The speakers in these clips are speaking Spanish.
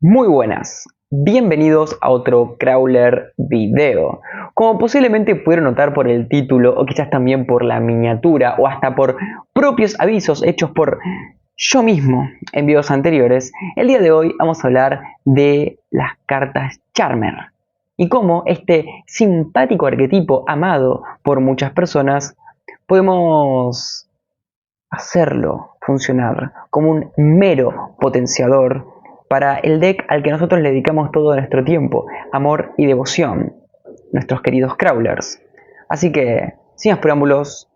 Muy buenas, bienvenidos a otro Crawler video. Como posiblemente pudieron notar por el título o quizás también por la miniatura o hasta por propios avisos hechos por yo mismo en videos anteriores, el día de hoy vamos a hablar de las cartas Charmer y cómo este simpático arquetipo amado por muchas personas podemos hacerlo funcionar como un mero potenciador para el deck al que nosotros le dedicamos todo nuestro tiempo, amor y devoción, nuestros queridos Crawlers. Así que, sin más preámbulos,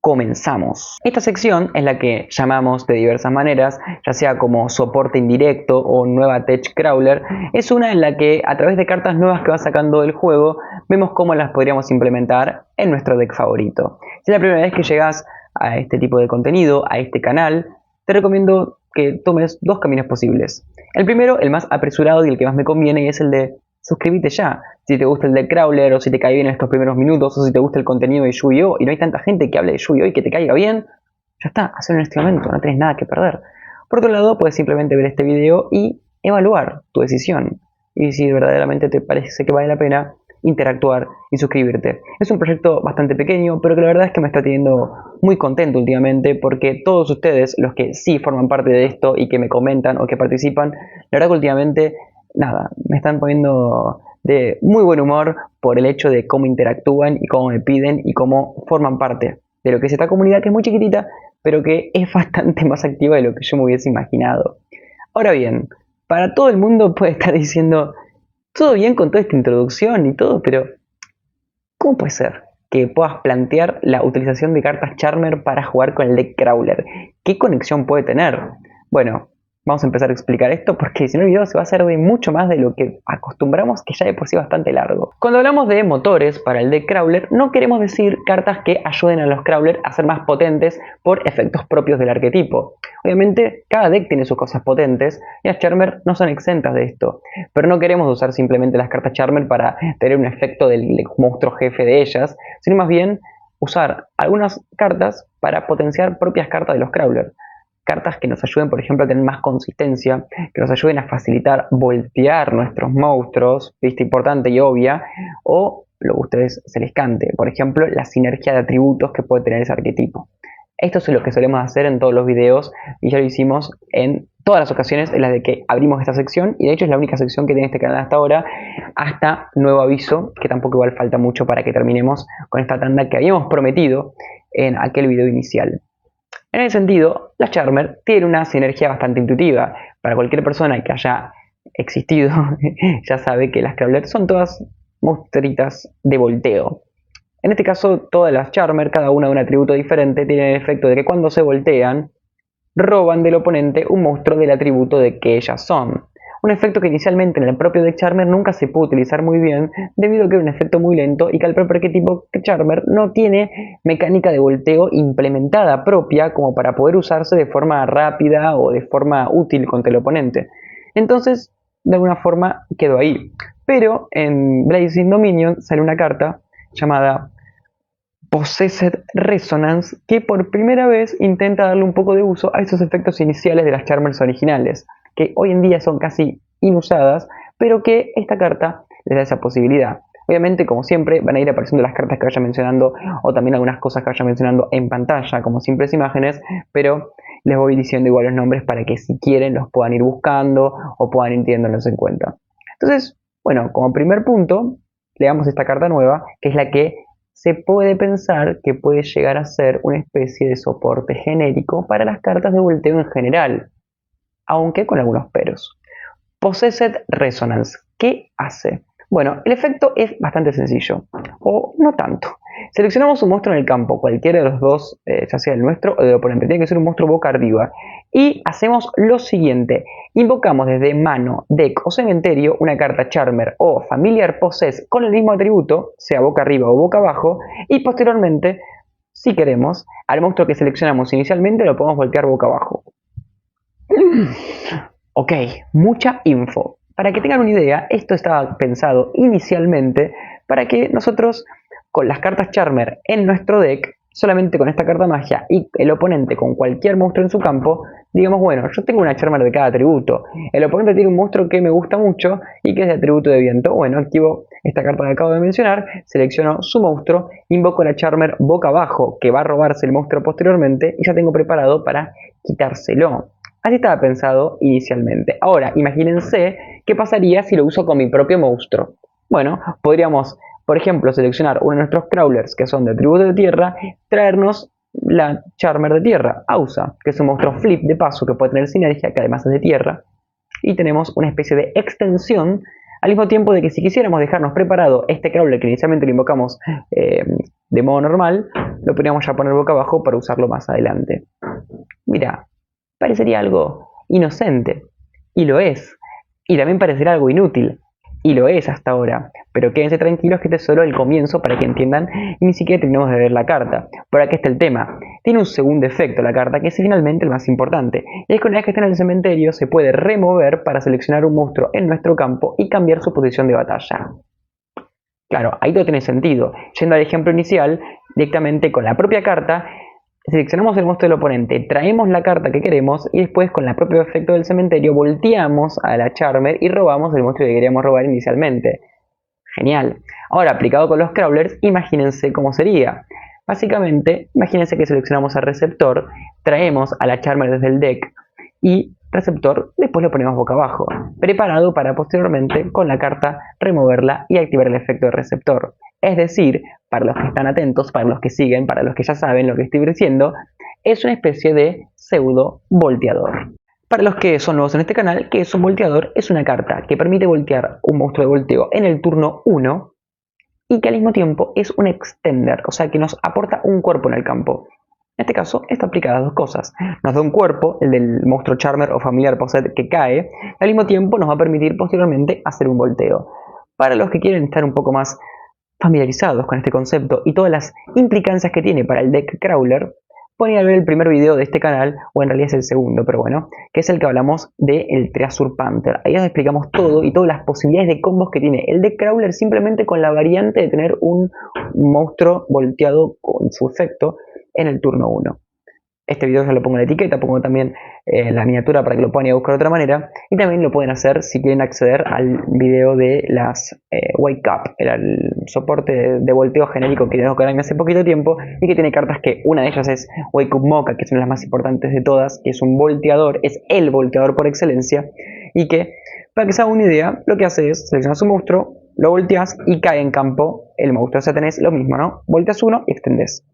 comenzamos. Esta sección es la que llamamos de diversas maneras, ya sea como soporte indirecto o nueva Tech Crawler, es una en la que a través de cartas nuevas que va sacando el juego, vemos cómo las podríamos implementar en nuestro deck favorito. Si es la primera vez que llegas a este tipo de contenido, a este canal, te recomiendo que tomes dos caminos posibles. El primero, el más apresurado y el que más me conviene, y es el de suscríbete ya. Si te gusta el de Crawler, o si te cae bien estos primeros minutos, o si te gusta el contenido de Yu-Gi-Oh! Y no hay tanta gente que hable de Yu-Gi-Oh! Y que te caiga bien, ya está, hazlo en este momento, no tienes nada que perder. Por otro lado, puedes simplemente ver este video y evaluar tu decisión. Y si verdaderamente te parece que vale la pena, interactuar y suscribirte. Es un proyecto bastante pequeño, pero que la verdad es que me está teniendo muy contento últimamente, porque todos ustedes, los que sí forman parte de esto y que me comentan o que participan, la verdad que últimamente, nada, me están poniendo de muy buen humor por el hecho de cómo interactúan y cómo me piden y cómo forman parte de lo que es esta comunidad, que es muy chiquitita, pero que es bastante más activa de lo que yo me hubiese imaginado. Ahora bien, para todo el mundo puede estar diciendo, todo bien con toda esta introducción y todo, pero ¿cómo puede ser que puedas plantear la utilización de cartas Charmer para jugar con el deck Crawler? ¿Qué conexión puede tener? Bueno, vamos a empezar a explicar esto porque si no el video se va a hacer de mucho más de lo que acostumbramos, que ya de por sí es bastante largo. Cuando hablamos de motores para el deck Crawler, no queremos decir cartas que ayuden a los Crawler a ser más potentes por efectos propios del arquetipo. Obviamente cada deck tiene sus cosas potentes y las Charmer no son exentas de esto, pero no queremos usar simplemente las cartas Charmer para tener un efecto del monstruo jefe de ellas, sino más bien usar algunas cartas para potenciar propias cartas de los Crawler. Cartas que nos ayuden, por ejemplo, a tener más consistencia, que nos ayuden a facilitar voltear nuestros monstruos, vista importante y obvia, o lo que a ustedes se les cante, por ejemplo, la sinergia de atributos que puede tener ese arquetipo. Esto es lo que solemos hacer en todos los videos y ya lo hicimos en todas las ocasiones en las de que abrimos esta sección, y de hecho es la única sección que tiene este canal hasta ahora, hasta nuevo aviso, que tampoco igual falta mucho para que terminemos con esta tanda que habíamos prometido en aquel video inicial. En ese sentido, la Charmer tiene una sinergia bastante intuitiva. Para cualquier persona que haya existido, ya sabe que las Crawler son todas monstruitas de volteo. En este caso, todas las Charmer, cada una de un atributo diferente, tienen el efecto de que cuando se voltean, roban del oponente un monstruo del atributo de que ellas son. Un efecto que inicialmente en el propio deck Charmer nunca se pudo utilizar muy bien, debido a que era un efecto muy lento y que el propio arquetipo Charmer no tiene mecánica de volteo implementada propia como para poder usarse de forma rápida o de forma útil contra el oponente. Entonces, de alguna forma quedó ahí. Pero en Blazing Dominion sale una carta llamada Possessed Resonance, que por primera vez intenta darle un poco de uso a esos efectos iniciales de las Charmers originales, que hoy en día son casi inusadas, pero que esta carta les da esa posibilidad. Obviamente, como siempre, van a ir apareciendo las cartas que vaya mencionando, o también algunas cosas que vaya mencionando en pantalla, como simples imágenes, pero les voy diciendo igual los nombres para que si quieren los puedan ir buscando o puedan ir teniéndolos en cuenta. Entonces, bueno, como primer punto, le damos esta carta nueva, que es la que se puede pensar que puede llegar a ser una especie de soporte genérico para las cartas de volteo en general, aunque con algunos peros. Possessed Resonance, ¿qué hace? Bueno, el efecto es bastante sencillo, o no tanto. Seleccionamos un monstruo en el campo, cualquiera de los dos, ya sea el nuestro o del oponente, tiene que ser un monstruo boca arriba, y hacemos lo siguiente: invocamos desde mano, deck o cementerio una carta Charmer o Familiar Possess con el mismo atributo, sea boca arriba o boca abajo, y posteriormente, si queremos, al monstruo que seleccionamos inicialmente lo podemos voltear boca abajo. Ok, mucha info. Para que tengan una idea, esto estaba pensado inicialmente para que nosotros, con las cartas Charmer en nuestro deck, solamente con esta carta magia y el oponente con cualquier monstruo en su campo, digamos, bueno, yo tengo una Charmer de cada atributo. El oponente tiene un monstruo que me gusta mucho y que es de atributo de viento. Bueno, activo esta carta que acabo de mencionar, selecciono su monstruo, invoco la Charmer boca abajo, que va a robarse el monstruo posteriormente, y ya tengo preparado para quitárselo. Así estaba pensado inicialmente. Ahora, imagínense qué pasaría si lo uso con mi propio monstruo. Bueno, podríamos, por ejemplo, seleccionar uno de nuestros crawlers que son de atributo de tierra, traernos la Charmer de tierra, Ausa, que es un monstruo flip de paso que puede tener sinergia, que además es de tierra, y tenemos una especie de extensión, al mismo tiempo de que si quisiéramos dejarnos preparado este crawler que inicialmente lo invocamos de modo normal, lo podríamos ya poner boca abajo para usarlo más adelante. Mira, parecería algo inocente, y lo es, y también parecerá algo inútil, y lo es hasta ahora, pero quédense tranquilos que este es solo el comienzo para que entiendan y ni siquiera terminamos de ver la carta. Por aquí está el tema. Tiene un segundo efecto la carta que es finalmente el más importante, y es que una vez que está en el cementerio se puede remover para seleccionar un monstruo en nuestro campo y cambiar su posición de batalla. Claro, ahí todo tiene sentido. Yendo al ejemplo inicial, directamente con la propia carta, seleccionamos el monstruo del oponente, traemos la carta que queremos y después con el propio efecto del cementerio volteamos a la Charmer y robamos el monstruo que queríamos robar inicialmente. Genial. Ahora, aplicado con los crawlers, imagínense cómo sería. Básicamente, imagínense que seleccionamos al receptor, traemos a la Charmer desde el deck y receptor después lo ponemos boca abajo, preparado para posteriormente con la carta removerla y activar el efecto de receptor. Es decir, para los que están atentos, para los que siguen, para los que ya saben lo que estoy diciendo, es una especie de pseudo volteador. Para los que son nuevos en este canal, ¿qué es un volteador? Es una carta que permite voltear un monstruo de volteo en el turno 1 y que al mismo tiempo es un extender, o sea que nos aporta un cuerpo en el campo. En este caso, esto aplica a las dos cosas. Nos da un cuerpo, el del monstruo Charmer o familiar Possessed que cae, y al mismo tiempo nos va a permitir posteriormente hacer un volteo. Para los que quieren estar un poco más familiarizados con este concepto y todas las implicancias que tiene para el deck crawler, pueden ir a ver el primer video de este canal, o en realidad es el segundo, pero bueno, que es el que hablamos del Treasure Panther. Ahí nos explicamos todo y todas las posibilidades de combos que tiene el deck crawler simplemente con la variante de tener un monstruo volteado con su efecto en el turno 1. Este video ya lo pongo en la etiqueta, pongo también la miniatura para que lo puedan ir a buscar de otra manera. Y también lo pueden hacer si quieren acceder al video de las Wake Up, el soporte de volteo genérico que tengo con hace poquito tiempo y que tiene cartas que una de ellas es Wake Up Mocha, que es una de las más importantes de todas, que es un volteador, es el volteador por excelencia, y que, para que se haga una idea, lo que hace es seleccionar un monstruo, lo volteas y cae en campo el monstruo. O sea, tenés lo mismo, ¿no? Volteas uno y extendés.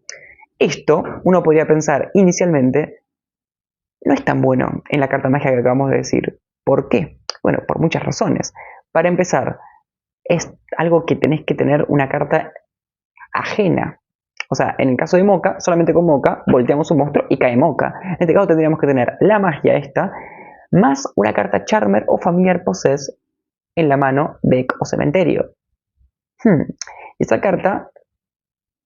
Esto, uno podría pensar inicialmente, no es tan bueno en la carta magia que acabamos de decir. ¿Por qué? Bueno, por muchas razones. Para empezar, es algo que tenés que tener una carta ajena. O sea, en el caso de Mocha, solamente con Mocha volteamos un monstruo y cae Mocha. En este caso tendríamos que tener la magia esta, más una carta Charmer o Familiar Possess en la mano, deck o cementerio. Esa carta,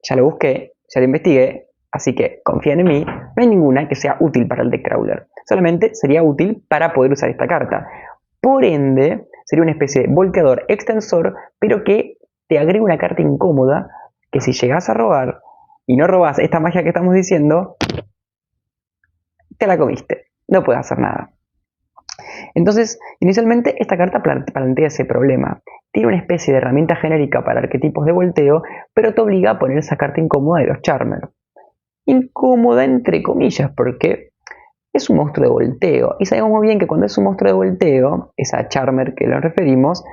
ya lo busqué, ya lo investigué, así que confíen en mí, no hay ninguna que sea útil para el deck crawler. Solamente sería útil para poder usar esta carta. Por ende, sería una especie de volteador extensor, pero que te agrega una carta incómoda que si llegas a robar y no robas esta magia que estamos diciendo, te la comiste. No puedes hacer nada. Entonces, inicialmente esta carta plantea ese problema. Tiene una especie de herramienta genérica para arquetipos de volteo, pero te obliga a poner esa carta incómoda de los Charmer. Incómoda entre comillas, porque es un monstruo de volteo. Y sabemos muy bien que cuando es un monstruo de volteo, esa Charmer que nos referimos,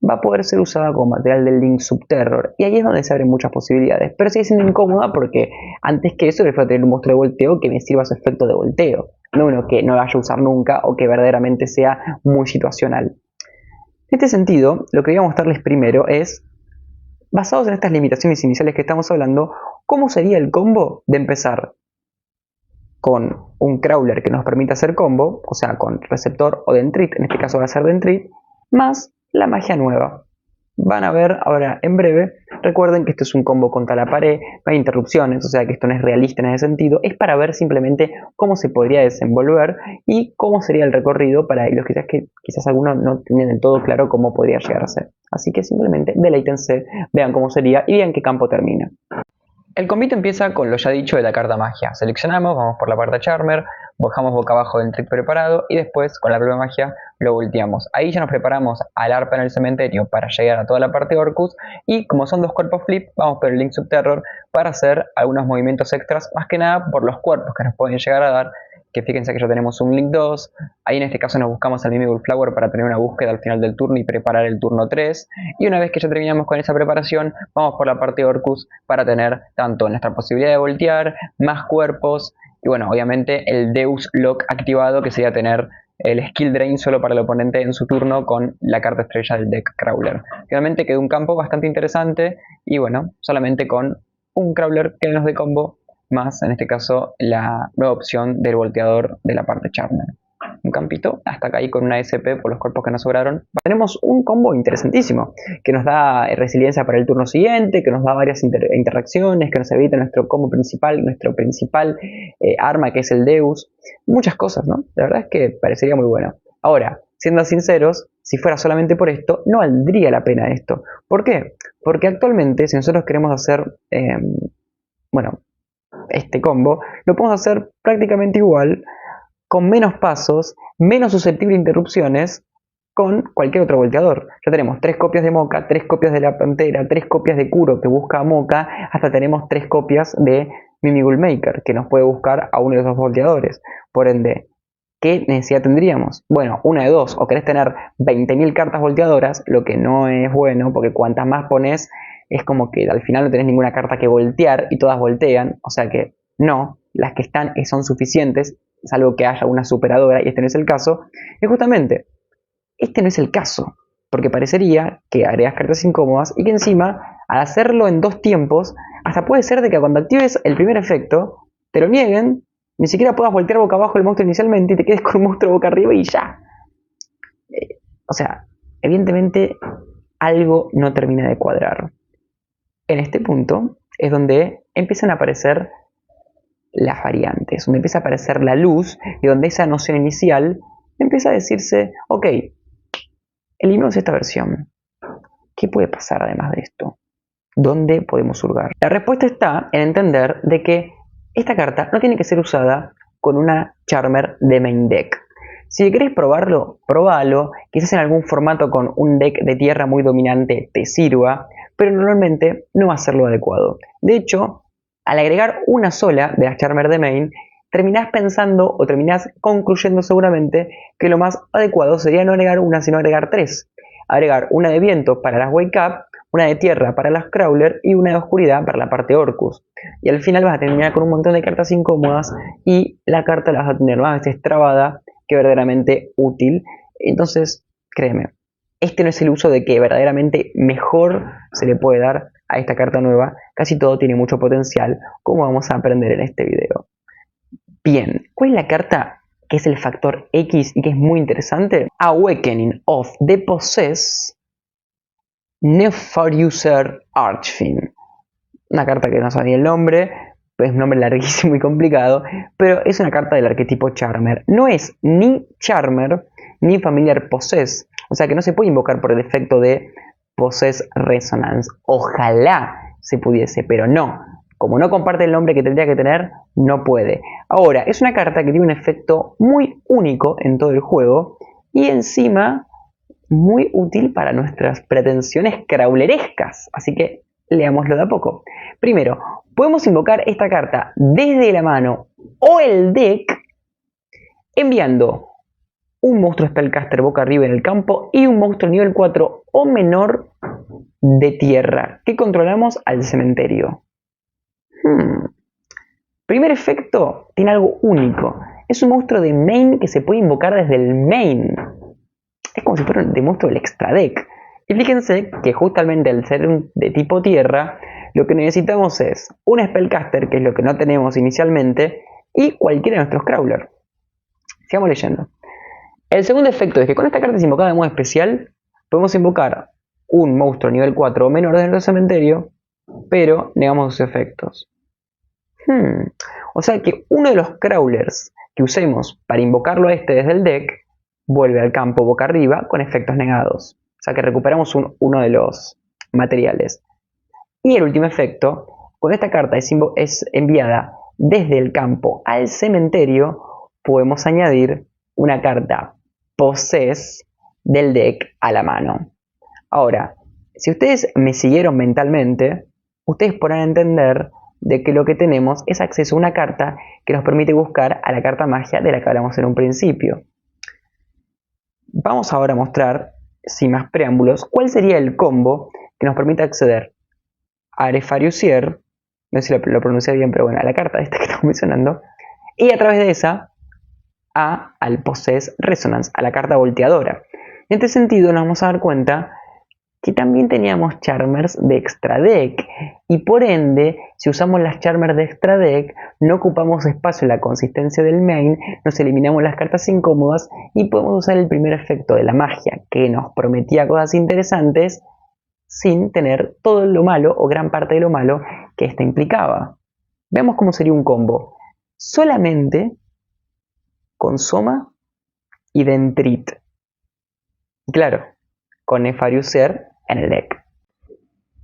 va a poder ser usada como material del Link Subterror. Y ahí es donde se abren muchas posibilidades. Pero sigue siendo incómoda porque antes que eso prefiero tener un monstruo de volteo que me sirva su efecto de volteo. No uno que no vaya a usar nunca o que verdaderamente sea muy situacional. En este sentido, lo que voy a mostrarles primero es, basados en estas limitaciones iniciales que estamos hablando, ¿cómo sería el combo de empezar con un crawler que nos permita hacer combo, o sea, con receptor o dendrit, en este caso va a ser dendrit, más la magia nueva? Van a ver ahora en breve. Recuerden que esto es un combo contra la pared, no hay interrupciones, o sea que esto no es realista en ese sentido. Es para ver simplemente cómo se podría desenvolver y cómo sería el recorrido para los que quizás algunos no tienen del todo claro cómo podría llegar a ser. Así que simplemente deleítense, vean cómo sería y vean qué campo termina. El combito empieza con lo ya dicho de la carta magia. Seleccionamos, vamos por la carta Charmer, bajamos boca abajo del trick preparado y después con la propia magia lo volteamos. Ahí ya nos preparamos al arpa en el cementerio para llegar a toda la parte de Orcus y como son dos cuerpos flip, vamos por el Link Subterror para hacer algunos movimientos extras, más que nada por los cuerpos que nos pueden llegar a dar, que fíjense que ya tenemos un Link 2, ahí en este caso nos buscamos al Mimic Flower para tener una búsqueda al final del turno y preparar el turno 3, y una vez que ya terminamos con esa preparación, vamos por la parte de Orcus para tener tanto nuestra posibilidad de voltear, más cuerpos, y bueno, obviamente el Deus Lock activado, que sería tener el skill drain solo para el oponente en su turno con la carta estrella del deck Crawler. Finalmente quedó un campo bastante interesante y bueno, solamente con un Crawler que nos dé combo, más en este caso la nueva opción del volteador de la parte Charmer. Un campito hasta acá ahí con una SP por los cuerpos que nos sobraron. Tenemos un combo interesantísimo que nos da resiliencia para el turno siguiente, que nos da varias interacciones, que nos evita nuestro combo principal, nuestro principal arma que es el Deus. Muchas cosas, ¿no? La verdad es que parecería muy bueno. Ahora, siendo sinceros, si fuera solamente por esto, no valdría la pena esto. ¿Por qué? Porque actualmente, si nosotros queremos hacer, bueno, este combo, lo podemos hacer prácticamente igual, con menos pasos, menos susceptible a interrupciones, con cualquier otro volteador. Ya tenemos 3 copias de Mocha, 3 copias de la Pantera, 3 copias de Kuro que busca a Mocha, hasta tenemos 3 copias de Mimigul Maker que nos puede buscar a uno de esos volteadores. Por ende, ¿qué necesidad tendríamos? Bueno, una de dos, o querés tener 20.000 cartas volteadoras, lo que no es bueno, porque cuantas más pones, es como que al final no tenés ninguna carta que voltear y todas voltean, o sea que no, las que están son suficientes, salvo que haya una superadora, y este no es el caso, y justamente, este no es el caso, porque parecería que agregas cartas incómodas y que encima, al hacerlo en 2 tiempos, hasta puede ser de que cuando actives el primer efecto, te lo nieguen, ni siquiera puedas voltear boca abajo el monstruo inicialmente y te quedes con un monstruo boca arriba y ya. O sea, evidentemente algo no termina de cuadrar. En este punto es donde empiezan a aparecer las variantes, donde empieza a aparecer la luz y donde esa noción inicial empieza a decirse, ok, eliminamos esta versión. ¿Qué puede pasar además de esto? ¿Dónde podemos hurgar? La respuesta está en entender de que esta carta no tiene que ser usada con una Charmer de main deck. Si querés probarlo, probalo. Quizás en algún formato con un deck de tierra muy dominante te sirva, pero normalmente no va a ser lo adecuado. De hecho, al agregar una sola de las Charmer de main, terminás pensando o terminás concluyendo seguramente que lo más adecuado sería no agregar una, sino agregar 3. Agregar una de viento para las Wake Up, una de tierra para las Crawler y una de oscuridad para la parte Orcus. Y al final vas a terminar con un montón de cartas incómodas y la carta la vas a tener más destrabada que verdaderamente útil. Entonces, créeme, este no es el uso de que verdaderamente mejor se le puede dar a esta carta nueva. Casi todo tiene mucho potencial, como vamos a aprender en este video. Bien, ¿cuál es la carta que es el factor X y que es muy interesante? Awakening of the Possessed Nefaruser Archfiend. Una carta que no sabía el nombre, es un nombre larguísimo y complicado, pero es una carta del arquetipo Charmer. No es ni Charmer ni Familiar Possess, o sea que no se puede invocar por el efecto de Possess Resonance. Ojalá se pudiese, pero no. Como no comparte el nombre que tendría que tener, no puede. Ahora, es una carta que tiene un efecto muy único en todo el juego y encima muy útil para nuestras pretensiones crawlerescas. Así que leámoslo de a poco. Primero, podemos invocar esta carta desde la mano o el deck enviando un monstruo Spellcaster boca arriba en el campo y un monstruo nivel 4 o menor de tierra que controlamos al cementerio. Primer efecto, tiene algo único. Es un monstruo de main que se puede invocar desde el main. Es como si fuera de monstruo del extra deck. Y fíjense que justamente al ser de tipo tierra, lo que necesitamos es un Spellcaster, que es lo que no tenemos inicialmente, y cualquiera de nuestros Crawler. Sigamos leyendo. El segundo efecto es que con esta carta es invocada de modo especial, podemos invocar un monstruo nivel 4 o menor dentro del cementerio, pero negamos sus efectos. O sea que uno de los Crawlers que usemos para invocarlo a este desde el deck, vuelve al campo boca arriba con efectos negados. O sea que recuperamos uno de los materiales. Y el último efecto, cuando esta carta es enviada desde el campo al cementerio, podemos añadir una carta Possess del deck a la mano. Ahora, si ustedes me siguieron mentalmente, ustedes podrán entender de que lo que tenemos es acceso a una carta que nos permite buscar a la carta magia de la que hablamos en un principio. Vamos ahora a mostrar, sin más preámbulos, cuál sería el combo que nos permite acceder a Nefariusier, no sé si lo pronuncié bien, pero bueno, a la carta esta que estamos mencionando, y a través de esa al Possess Resonance, a la carta volteadora. En este sentido nos vamos a dar cuenta que también teníamos Charmers de extra deck, y por ende, si usamos las Charmers de extra deck, no ocupamos espacio en la consistencia del main, nos eliminamos las cartas incómodas y podemos usar el primer efecto de la magia, que nos prometía cosas interesantes, sin tener todo lo malo o gran parte de lo malo que esta implicaba. Veamos cómo sería un combo. Solamente con Soma y Dentrit. Y claro, con Nefariusier en el deck.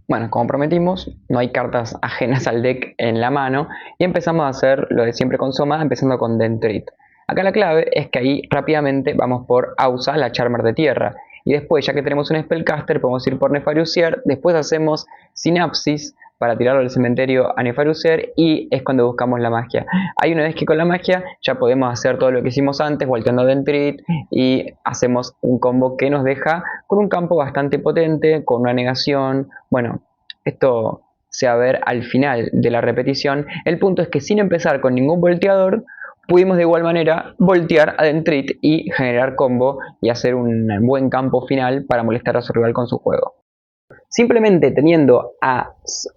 Bueno, como prometimos, no hay cartas ajenas al deck en la mano y empezamos a hacer lo de siempre con Soma, empezando con Dentrit. Acá la clave es que ahí rápidamente vamos por Ausa, la Charmer de tierra, y después, ya que tenemos un Spellcaster, podemos ir por Nefariusier, después hacemos Sinapsis para tirarlo al cementerio a Nefariusier y es cuando buscamos la magia. Ahí una vez que con la magia ya podemos hacer todo lo que hicimos antes, volteando Dentrit, y hacemos un combo que nos deja con un campo bastante potente, con una negación. Bueno, esto se va a ver al final de la repetición. El punto es que sin empezar con ningún volteador, pudimos de igual manera voltear a Dentrit y generar combo y hacer un buen campo final para molestar a su rival con su juego. Simplemente teniendo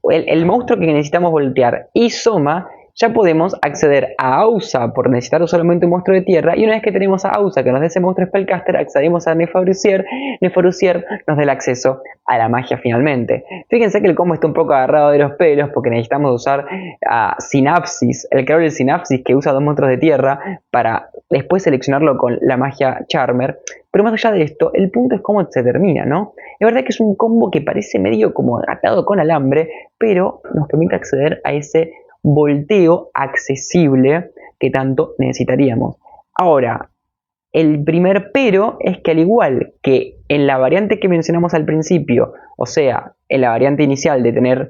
el monstruo que necesitamos voltear y Soma, ya podemos acceder a Ausa por necesitar solamente un monstruo de tierra, y una vez que tenemos a Ausa que nos dé ese monstruo Spellcaster, accedemos a Nefariusier nos da el acceso a la magia finalmente. Fíjense que el combo está un poco agarrado de los pelos porque necesitamos usar Sinapsis, el Crawler Sinapsis, que usa dos monstruos de tierra, para después seleccionarlo con la magia Charmer. Pero más allá de esto, el punto es cómo se termina, ¿no? Es verdad que es un combo que parece medio como atado con alambre, pero nos permite acceder a ese volteo accesible que tanto necesitaríamos. Ahora, el primer pero es que, al igual que en la variante que mencionamos al principio, o sea, en la variante inicial de tener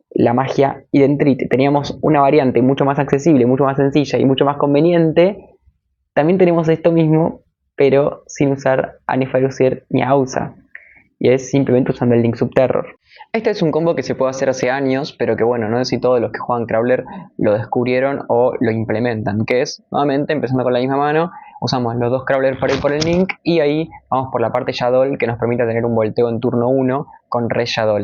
la magia y Dentrit, teníamos una variante mucho más accesible, mucho más sencilla y mucho más conveniente, también tenemos esto mismo, pero sin usar a Nefariusier ni a Ausa, y es simplemente usando el Link Subterror. Este es un combo que se puede hacer hace años, pero que bueno, no sé si todos los que juegan Crawler lo descubrieron o lo implementan, que es, nuevamente, empezando con la misma mano, usamos los dos Crawler para ir por el Link, y ahí vamos por la parte Shadow, que nos permite tener un volteo en turno 1 con Red Shadow,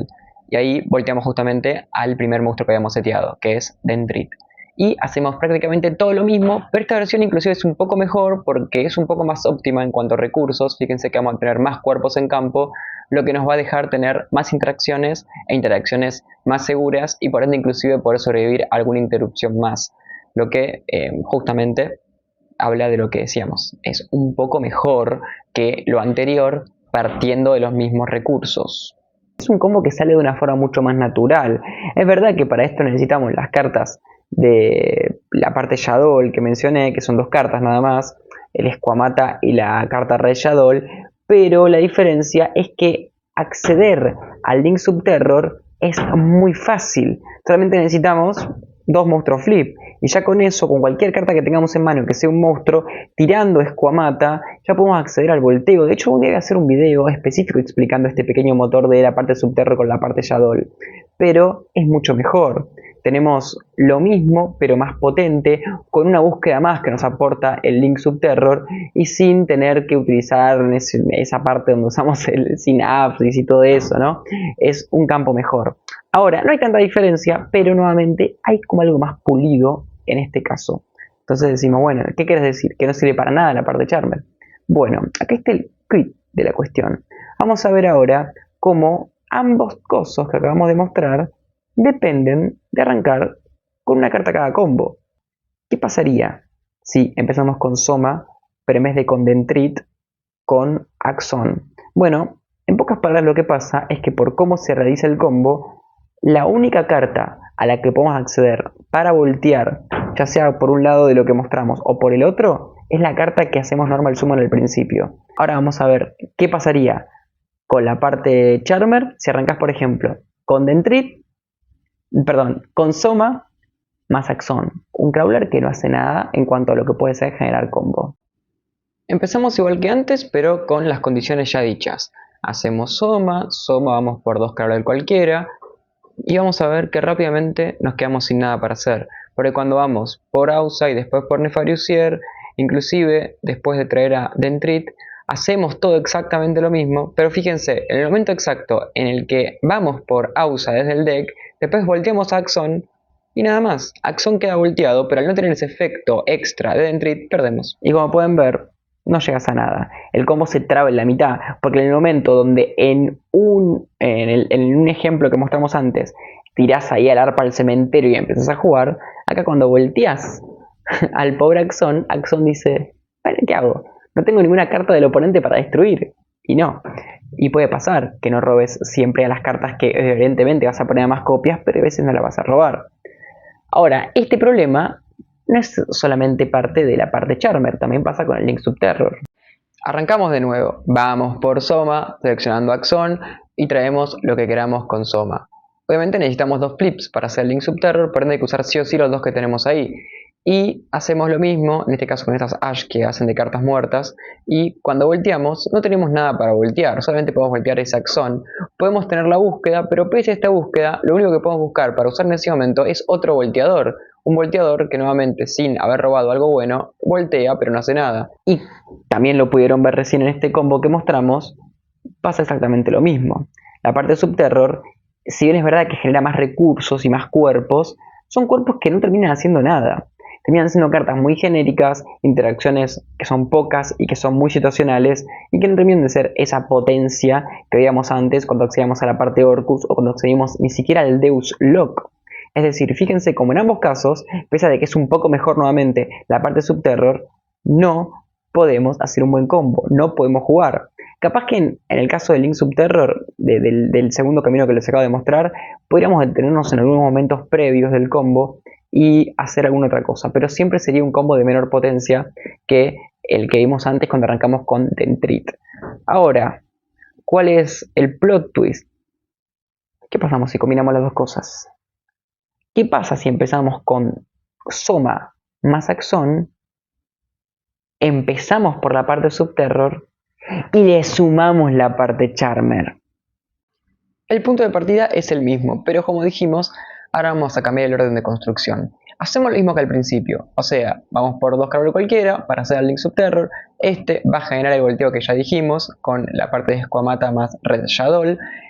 y ahí volteamos justamente al primer monstruo que habíamos seteado, que es Dentrit. Y hacemos prácticamente todo lo mismo, pero esta versión inclusive es un poco mejor porque es un poco más óptima en cuanto a recursos. Fíjense que vamos a tener más cuerpos en campo, lo que nos va a dejar tener más interacciones e interacciones más seguras, y por ende inclusive poder sobrevivir a alguna interrupción más, lo que justamente habla de lo que decíamos, es un poco mejor que lo anterior partiendo de los mismos recursos. Es un combo que sale de una forma mucho más natural. Es verdad que para esto necesitamos las cartas de la parte Shadow que mencioné, que son dos cartas nada más, el Esquamata y la carta Red Shadow, pero la diferencia es que acceder al Link Subterror es muy fácil. Solamente necesitamos dos monstruos flip, y ya con eso, con cualquier carta que tengamos en mano que sea un monstruo, tirando Esquamata, ya podemos acceder al volteo. De hecho, un día voy a hacer un video específico explicando este pequeño motor de la parte Subterror con la parte Shadow, pero es mucho mejor. Tenemos lo mismo, pero más potente, con una búsqueda más que nos aporta el Link Subterror, y sin tener que utilizar esa parte donde usamos el Synapsis y todo eso, ¿no? Es un campo mejor. Ahora, no hay tanta diferencia, pero nuevamente hay como algo más pulido en este caso. Entonces decimos, bueno, ¿qué quieres decir? Que no sirve para nada la parte Charmer. Bueno, acá está el quid de la cuestión. Vamos a ver ahora cómo ambos cosos que acabamos de mostrar dependen de arrancar con una carta cada combo. ¿Qué pasaría si empezamos con Soma, pero en vez de con Dentrit, con Axon? Bueno, en pocas palabras lo que pasa es que por cómo se realiza el combo, la única carta a la que podemos acceder para voltear, ya sea por un lado de lo que mostramos o por el otro, es la carta que hacemos normal summon al principio. Ahora vamos a ver qué pasaría con la parte Charmer si arrancas, por ejemplo, con Dentrit, perdón, con Soma más Axon, un crawler que no hace nada en cuanto a lo que puede ser generar combo. Empezamos igual que antes, pero con las condiciones ya dichas. Hacemos Soma, vamos por 2 crawler cualquiera, y vamos a ver que rápidamente nos quedamos sin nada para hacer. Porque cuando vamos por Ausa y después por Nefariusier, inclusive después de traer a Dentrit, hacemos todo exactamente lo mismo, pero fíjense, en el momento exacto en el que vamos por Ausa desde el deck, después volteamos a Axon y nada más. Axon queda volteado, pero al no tener ese efecto extra de Dentrit, perdemos. Y como pueden ver, no llegas a nada. El combo se traba en la mitad, porque en el momento donde en un ejemplo que mostramos antes, tirás ahí al arpa al cementerio y empiezas a jugar, acá cuando volteás al pobre Axon, Axon dice, vale, ¿qué hago? No tengo ninguna carta del oponente para destruir. Y no. Y puede pasar que no robes siempre a las cartas que evidentemente vas a poner a más copias, pero a veces no las vas a robar. Ahora, este problema no es solamente parte de la parte Charmer, también pasa con el Link Subterror. Arrancamos de nuevo, vamos por Soma, seleccionando Axon y traemos lo que queramos con Soma. Obviamente necesitamos 2 flips para hacer Link Subterror, por ende hay que usar sí o sí los 2 que tenemos ahí. Y hacemos lo mismo, en este caso con estas Ash que hacen de cartas muertas, y cuando volteamos no tenemos nada para voltear, solamente podemos voltear ese Axon. Podemos tener la búsqueda, pero pese a esta búsqueda, lo único que podemos buscar para usar en ese momento es otro volteador. Un volteador que nuevamente, sin haber robado algo bueno, voltea pero no hace nada. Y también lo pudieron ver recién en este combo que mostramos, pasa exactamente lo mismo. La parte Subterror, si bien es verdad que genera más recursos y más cuerpos, son cuerpos que no terminan haciendo nada. Terminan siendo cartas muy genéricas, interacciones que son pocas y que son muy situacionales y que no terminan de ser esa potencia que veíamos antes cuando accedíamos a la parte Orcus o cuando accedimos ni siquiera al Deus Lock. Es decir, fíjense como en ambos casos, pese a de que es un poco mejor nuevamente la parte Subterror, no podemos hacer un buen combo, no podemos jugar. Capaz que en el caso del Link Subterror, del segundo camino que les acabo de mostrar, podríamos detenernos en algunos momentos previos del combo y hacer alguna otra cosa, pero siempre sería un combo de menor potencia que el que vimos antes cuando arrancamos con Dentrit. Ahora, ¿cuál es el plot twist? ¿Qué pasamos si combinamos las dos cosas? ¿Qué pasa si empezamos con Soma más Axon, empezamos por la parte Subterror y le sumamos la parte Charmer? El punto de partida es el mismo, pero como dijimos, ahora vamos a cambiar el orden de construcción. Hacemos lo mismo que al principio, o sea, vamos por 2 crawlers cualquiera para hacer el Link Subterror. Este va a generar el volteo que ya dijimos con la parte de Squamata más Red Shadow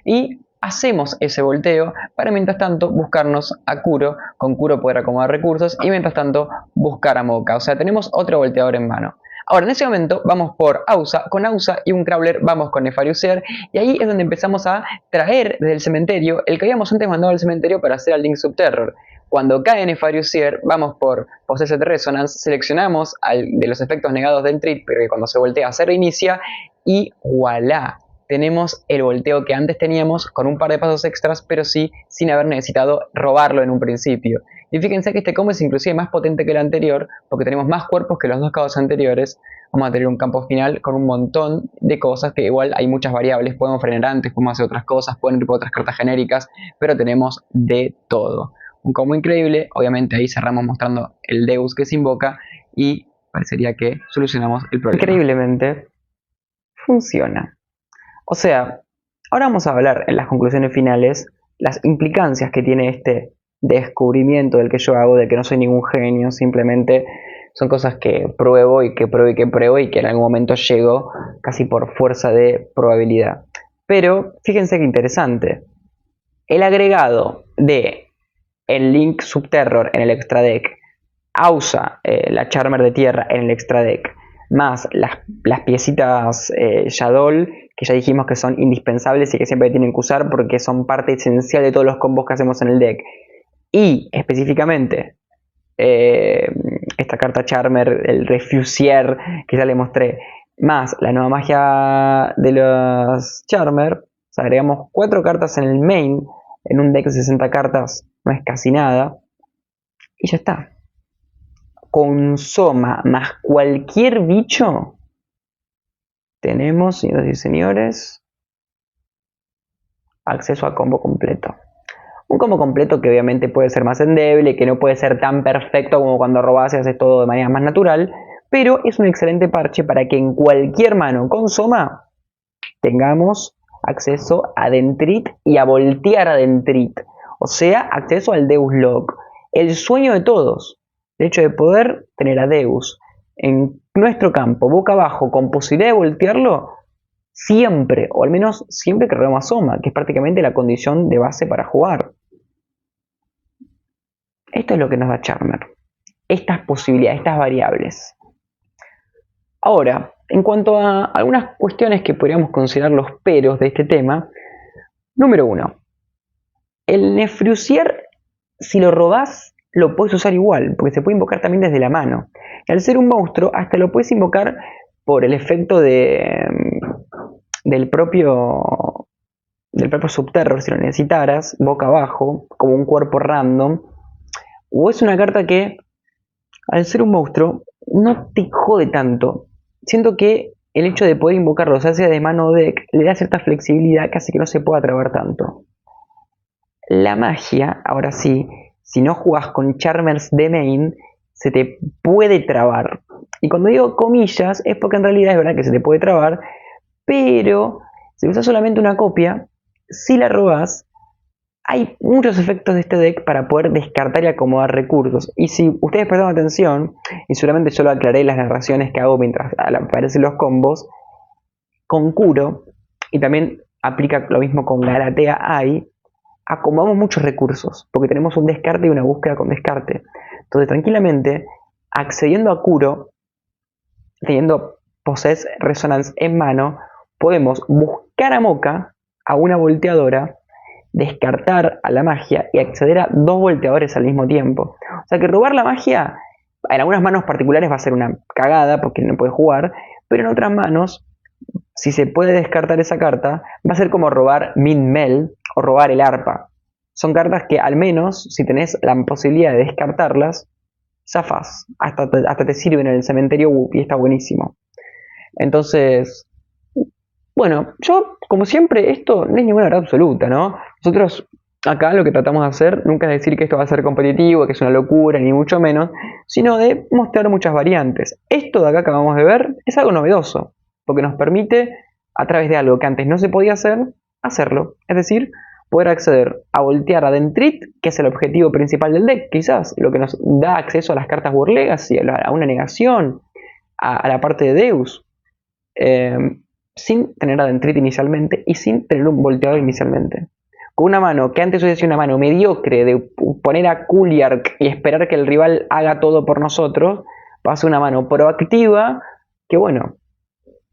y hacemos ese volteo para mientras tanto buscarnos a Kuro, con Kuro poder acomodar recursos y mientras tanto buscar a Moka, o sea, tenemos otro volteador en mano. Ahora, en ese momento vamos por Ausa, con Ausa y un crawler vamos con Nefariusier y ahí es donde empezamos a traer desde el cementerio el que habíamos antes mandado al cementerio para hacer al Link Subterror. Cuando cae Nefariusier, vamos por Possessed Resonance, seleccionamos de los efectos negados del Trit, pero que cuando se voltea se reinicia y ¡voilá! Tenemos el volteo que antes teníamos con un par de pasos extras, pero sí sin haber necesitado robarlo en un principio. Y fíjense que este combo es inclusive más potente que el anterior, porque tenemos más cuerpos que los 2 casos anteriores. Vamos a tener un campo final con un montón de cosas, que igual hay muchas variables, podemos frenar antes, podemos hacer otras cosas, pueden ir por otras cartas genéricas, pero tenemos de todo. Un combo increíble, obviamente ahí cerramos mostrando el Deus que se invoca y parecería que solucionamos el problema. Increíblemente, funciona. O sea, ahora vamos a hablar en las conclusiones finales las implicancias que tiene este descubrimiento del que yo hago, de que no soy ningún genio, simplemente son cosas que pruebo y que pruebo y que pruebo y que en algún momento llego casi por fuerza de probabilidad. Pero fíjense qué interesante. El agregado de el Link Subterror en el extra deck, Ausa, la Charmer de tierra en el extra deck, más las piecitas Shadow, que ya dijimos que son indispensables y que siempre tienen que usar porque son parte esencial de todos los combos que hacemos en el deck. Y específicamente esta carta Charmer, el Refusier que ya le mostré, más la nueva magia de los Charmer, o sea, agregamos 4 cartas en el main, en un deck de 60 cartas no es casi nada, y ya está. con Soma más cualquier bicho, tenemos, señoras y señores, acceso a combo completo. Un combo completo que obviamente puede ser más endeble, que no puede ser tan perfecto como cuando robas y haces todo de manera más natural, pero es un excelente parche para que en cualquier mano con Soma tengamos acceso a Dentrit y a voltear a Dentrit. O sea, acceso al Deus Lock. El sueño de todos. El hecho de poder tener a Deus en nuestro campo, boca abajo, con posibilidad de voltearlo, siempre, o al menos siempre que robemos a Soma, que es prácticamente la condición de base para jugar. Esto es lo que nos da Charmer. Estas posibilidades, estas variables. Ahora, en cuanto a algunas cuestiones que podríamos considerar los peros de este tema, número 1. El Nefrucier, si lo robás, lo puedes usar igual, porque se puede invocar también desde la mano. Y al ser un monstruo, hasta lo puedes invocar por el efecto del propio Subterror, si lo necesitaras, boca abajo, como un cuerpo random. O es una carta que, al ser un monstruo, no te jode tanto. Siento que el hecho de poder invocarlo, ya sea de mano o deck, le da cierta flexibilidad que hace que no se pueda trabar tanto. La magia, ahora sí, si no jugás con Charmers de main, se te puede trabar. Y cuando digo comillas, es porque en realidad es verdad que se te puede trabar, pero si usas solamente una copia, si la robás, hay muchos efectos de este deck para poder descartar y acomodar recursos. Y si ustedes prestan atención, y seguramente yo lo aclaré en las narraciones que hago mientras aparecen los combos, con Kuro, y también aplica lo mismo con Galatea Ai, acomodamos muchos recursos, porque tenemos un descarte y una búsqueda con descarte. Entonces, tranquilamente, accediendo a Kuro, teniendo Possess Resonance en mano, podemos buscar a Moka, a una volteadora, descartar a la magia y acceder a 2 volteadores al mismo tiempo. O sea que robar la magia, en algunas manos particulares va a ser una cagada porque no puede jugar, pero en otras manos, si se puede descartar esa carta, va a ser como robar Min Mel o robar el arpa. Son cartas que al menos, si tenés la posibilidad de descartarlas, zafás. Hasta te sirven en el cementerio y está buenísimo. Entonces, bueno, yo, como siempre, esto no es ninguna verdad absoluta, ¿no? Nosotros acá lo que tratamos de hacer nunca es decir que esto va a ser competitivo, que es una locura, ni mucho menos, sino de mostrar muchas variantes. Esto de acá que acabamos de ver es algo novedoso, porque nos permite, a través de algo que antes no se podía hacer, hacerlo. Es decir, poder acceder a voltear a Dentrit, que es el objetivo principal del deck, quizás, lo que nos da acceso a las cartas War Legacy, a una negación, a la parte de Deus. Sin tener a Dentrit inicialmente y sin tener un volteador inicialmente. Con una mano que antes hubiese sido una mano mediocre de poner a Kuliark y esperar que el rival haga todo por nosotros, va a ser una mano proactiva que, bueno,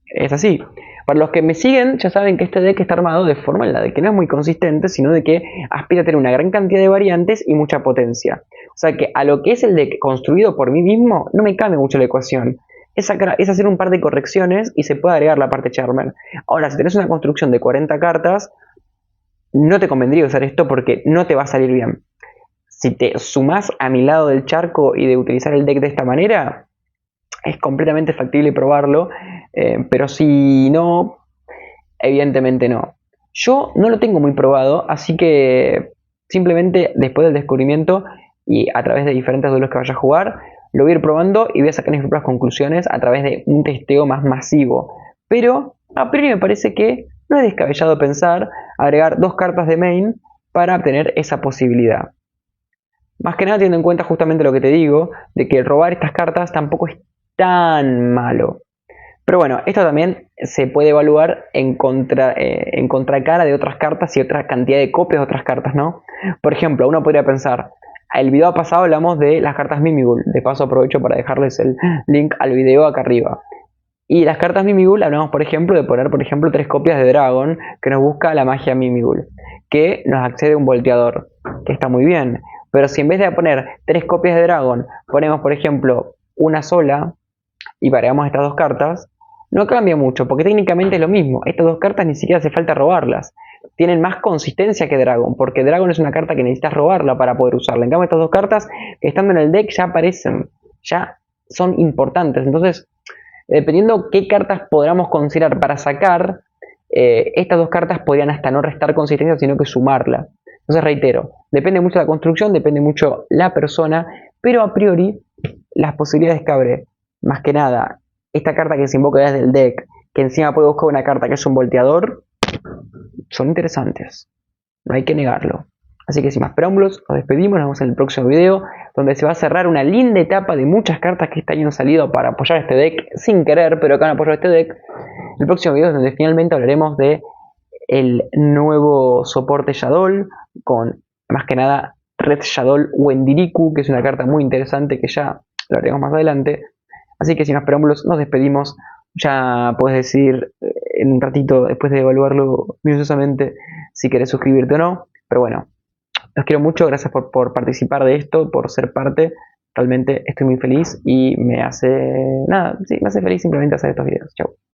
es así. Para los que me siguen ya saben que este deck está armado de forma en la de que no es muy consistente, sino de que aspira a tener una gran cantidad de variantes y mucha potencia. O sea que a lo que es el deck construido por mí mismo no me cambia mucho la ecuación. Es hacer un par de correcciones y se puede agregar la parte Charmer. Ahora, si tenés una construcción de 40 cartas, no te convendría usar esto porque no te va a salir bien. Si te sumás a mi lado del charco y de utilizar el deck de esta manera, es completamente factible probarlo, pero si no, evidentemente no. Yo no lo tengo muy probado, así que simplemente después del descubrimiento y a través de diferentes duelos que vaya a jugar, lo voy a ir probando y voy a sacar mis propias conclusiones a través de un testeo más masivo. Pero a priori me parece que no es descabellado pensar agregar 2 cartas de main para obtener esa posibilidad. Más que nada teniendo en cuenta justamente lo que te digo, de que robar estas cartas tampoco es tan malo. Pero bueno, esto también se puede evaluar en contracara de otras cartas y otra cantidad de copias de otras cartas, ¿no? Por ejemplo, uno podría pensar, el video pasado hablamos de las cartas Mimigul, de paso aprovecho para dejarles el link al video acá arriba. Y las cartas Mimigul hablamos, por ejemplo, de poner, por ejemplo, 3 copias de Dragon, que nos busca la magia Mimigul, que nos accede a un volteador, que está muy bien. Pero si en vez de poner 3 copias de Dragon, ponemos, por ejemplo, una sola, y variamos estas 2 cartas, no cambia mucho, porque técnicamente es lo mismo. Estas 2 cartas ni siquiera hace falta robarlas. Tienen más consistencia que Dragon, porque Dragon es una carta que necesitas robarla para poder usarla. En cambio, estas 2 cartas que estando en el deck ya aparecen. ya son importantes. Entonces, dependiendo qué cartas podamos considerar para sacar, estas dos cartas podrían hasta no restar consistencia, sino que sumarla. Entonces, reitero, depende mucho de la construcción, depende mucho la persona, pero a priori, las posibilidades que abre, más que nada, esta carta que se invoca desde el deck, que encima puede buscar una carta que es un volteador, son interesantes. No hay que negarlo. Así que sin más preámbulos, nos despedimos, nos vemos en el próximo video, donde se va a cerrar una linda etapa de muchas cartas que este año han salido para apoyar este deck, sin querer, pero que han apoyado este deck. El próximo video es donde finalmente hablaremos de el nuevo soporte Shaddoll, con más que nada Red Shaddoll Wendiriku, que es una carta muy interesante que ya lo haremos más adelante. Así que sin más preámbulos, nos despedimos. Ya puedes decir en un ratito, después de evaluarlo minuciosamente, si querés suscribirte o no. Pero bueno, los quiero mucho, gracias por participar de esto, por ser parte. Realmente estoy muy feliz y me hace, nada, sí, me hace feliz simplemente hacer estos videos. Chau.